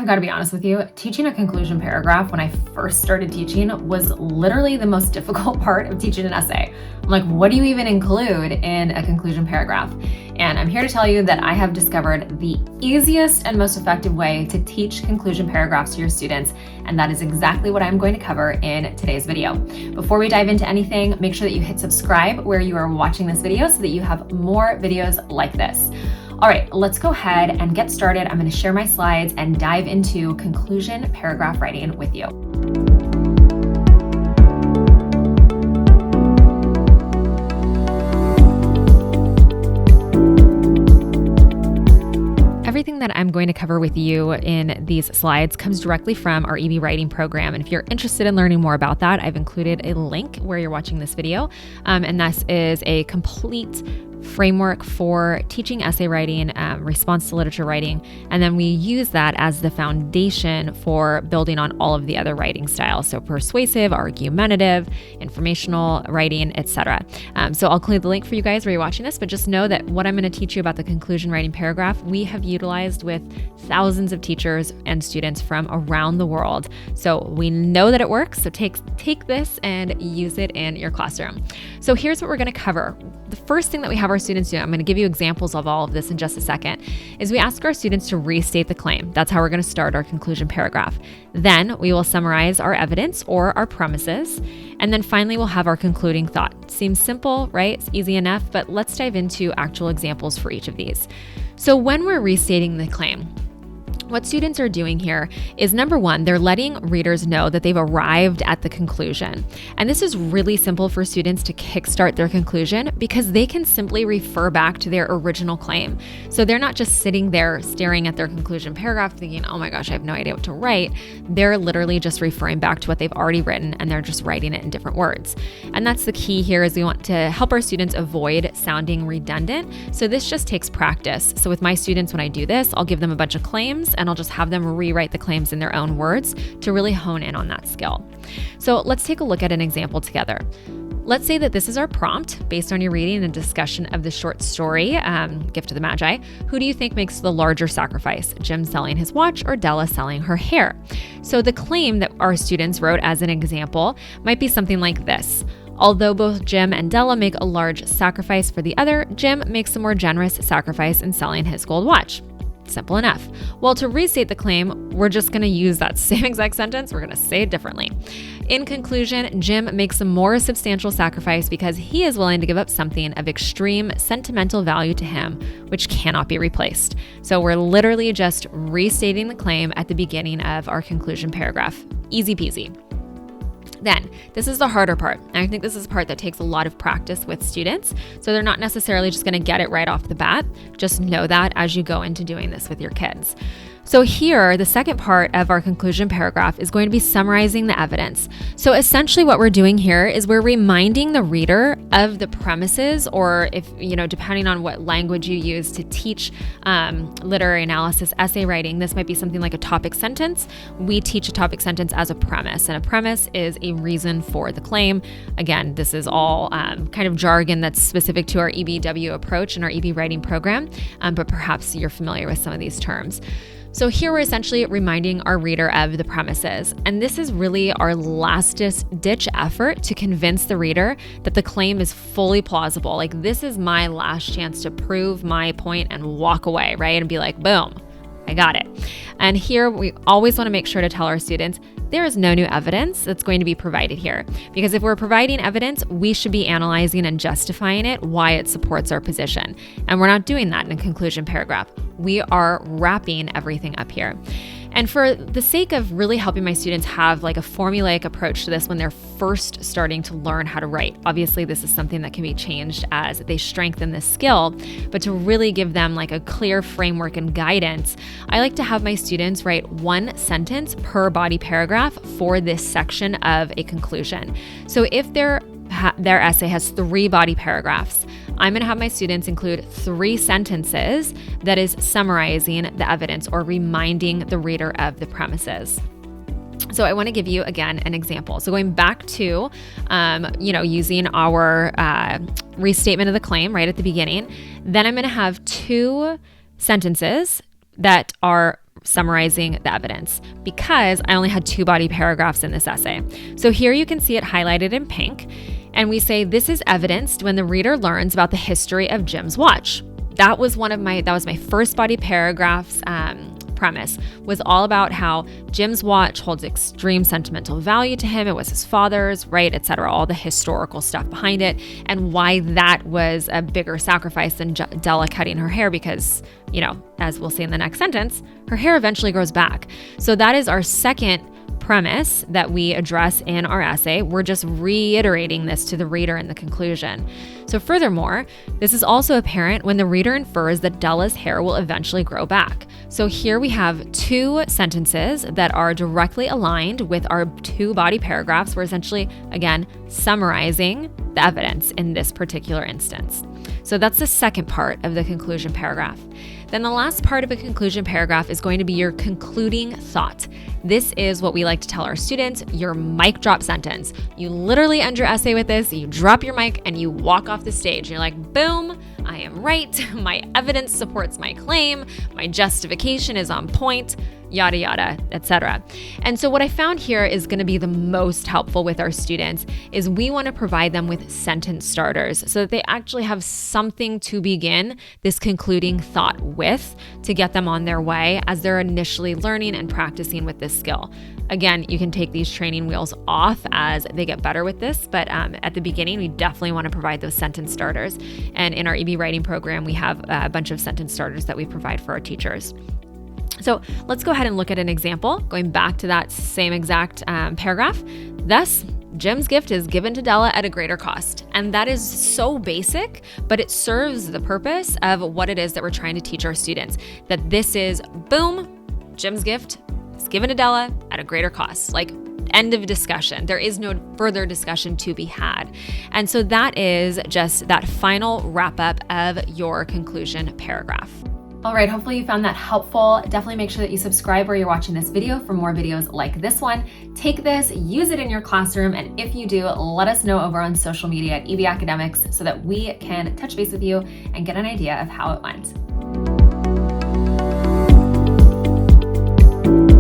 I've got to be honest with you, teaching a conclusion paragraph when I first started teaching was literally the most difficult part of teaching an essay. I'm like, what do you even include in a conclusion paragraph? And I'm here to tell you that I have discovered the easiest and most effective way to teach conclusion paragraphs to your students, and that is exactly what I'm going to cover in today's video. Before we dive into anything, make sure that you hit subscribe where you are watching this video so that you have more videos like this. All right, let's go ahead and get started. I'm going to share my slides and dive into conclusion paragraph writing with you. Everything that I'm going to cover with you in these slides comes directly from our EB writing program. And if you're interested in learning more about that, I've included a link where you're watching this video. And this is a complete framework for teaching essay writing, response to literature writing, and then we use that as the foundation for building on all of the other writing styles. So persuasive, argumentative, informational writing, etc. So I'll include the link for you guys where you're watching this, but just know that what I'm going to teach you about the conclusion writing paragraph, we have utilized with thousands of teachers and students from around the world. So we know that it works. So take this and use it in your classroom. So here's what we're going to cover. The first thing that we have our students do, I'm going to give you examples of all of this in just a second, is we ask our students to restate the claim. That's how we're going to start our conclusion paragraph. Then we will summarize our evidence or our premises. And then finally, we'll have our concluding thought. Seems simple, right? It's easy enough, but let's dive into actual examples for each of these. So when we're restating the claim, what students are doing here is, number one, they're letting readers know that they've arrived at the conclusion. And this is really simple for students to kickstart their conclusion because they can simply refer back to their original claim. So they're not just sitting there staring at their conclusion paragraph thinking, oh my gosh, I have no idea what to write. They're literally just referring back to what they've already written and they're just writing it in different words. And that's the key here, is we want to help our students avoid sounding redundant. So this just takes practice. So with my students, when I do this, I'll give them a bunch of claims and I'll just have them rewrite the claims in their own words to really hone in on that skill. So let's take a look at an example together. Let's say that this is our prompt based on your reading and discussion of the short story, Gift of the Magi. Who do you think makes the larger sacrifice? Jim selling his watch or Della selling her hair? So the claim that our students wrote as an example might be something like this. Although both Jim and Della make a large sacrifice for the other, Jim makes a more generous sacrifice in selling his gold watch. Simple enough. Well, to restate the claim, we're just going to use that same exact sentence. We're going to say it differently. In conclusion, Jim makes a more substantial sacrifice because he is willing to give up something of extreme sentimental value to him, which cannot be replaced. So we're literally just restating the claim at the beginning of our conclusion paragraph. Easy peasy. Then, this is the harder part. And I think this is the part that takes a lot of practice with students. So they're not necessarily just going to get it right off the bat. Just know that as you go into doing this with your kids. So here, the second part of our conclusion paragraph is going to be summarizing the evidence. So essentially what we're doing here is we're reminding the reader of the premises, or if, depending on what language you use to teach literary analysis, essay writing, this might be something like a topic sentence. We teach a topic sentence as a premise, and a premise is a reason for the claim. Again, this is all kind of jargon that's specific to our EBW approach and our EB writing program, but perhaps you're familiar with some of these terms. So here we're essentially reminding our reader of the premises. And this is really our last-ditch effort to convince the reader that the claim is fully plausible. Like, this is my last chance to prove my point and walk away, right? And be like, boom, I got it. And here we always want to make sure to tell our students there is no new evidence that's going to be provided here. Because if we're providing evidence, we should be analyzing and justifying it, why it supports our position. And we're not doing that in a conclusion paragraph. We are wrapping everything up here. And for the sake of really helping my students have like a formulaic approach to this when they're first starting to learn how to write, obviously this is something that can be changed as they strengthen this skill, but to really give them like a clear framework and guidance, I like to have my students write one sentence per body paragraph for this section of a conclusion. So if their essay has 3 body paragraphs, I'm going to have my students include 3 sentences that is summarizing the evidence or reminding the reader of the premises. So I want to give you, again, an example. So going back to, using our restatement of the claim right at the beginning, then I'm going to have 2 sentences that are summarizing the evidence because I only had 2 body paragraphs in this essay. So here you can see it highlighted in pink. And we say this is evidenced when the reader learns about the history of Jim's watch. That was my first body paragraph's premise, was all about how Jim's watch holds extreme sentimental value to him. It was his father's, right, etc. All the historical stuff behind it, and why that was a bigger sacrifice than Della cutting her hair because, as we'll see in the next sentence, her hair eventually grows back. So that is our second premise that we address in our essay. We're just reiterating this to the reader in the conclusion. So furthermore, this is also apparent when the reader infers that Della's hair will eventually grow back. So here we have 2 sentences that are directly aligned with our 2 body paragraphs. We're essentially, again, summarizing the evidence in this particular instance. So that's the second part of the conclusion paragraph. Then the last part of a conclusion paragraph is going to be your concluding thought. This is what we like to tell our students, your mic drop sentence. You literally end your essay with this, you drop your mic and you walk off the stage. You're like, boom, I am right. My evidence supports my claim. My justification is on point, yada, yada, etc. And so what I found here is going to be the most helpful with our students is we want to provide them with sentence starters so that they actually have something to begin this concluding thought with to get them on their way as they're initially learning and practicing with this skill. Again, you can take these training wheels off as they get better with this, but at the beginning, we definitely want to provide those sentence starters. And in our EB writing program, we have a bunch of sentence starters that we provide for our teachers. So let's go ahead and look at an example, going back to that same exact paragraph. Thus, Jim's gift is given to Della at a greater cost. And that is so basic, but it serves the purpose of what it is that we're trying to teach our students. That this is, boom, Jim's gift is given to Della at a greater cost. Like, end of discussion. There is no further discussion to be had. And so that is just that final wrap up of your conclusion paragraph. All right, hopefully you found that helpful. Definitely make sure that you subscribe where you're watching this video for more videos like this one. Take this, use it in your classroom, and if you do, let us know over on social media at EB Academics so that we can touch base with you and get an idea of how it went.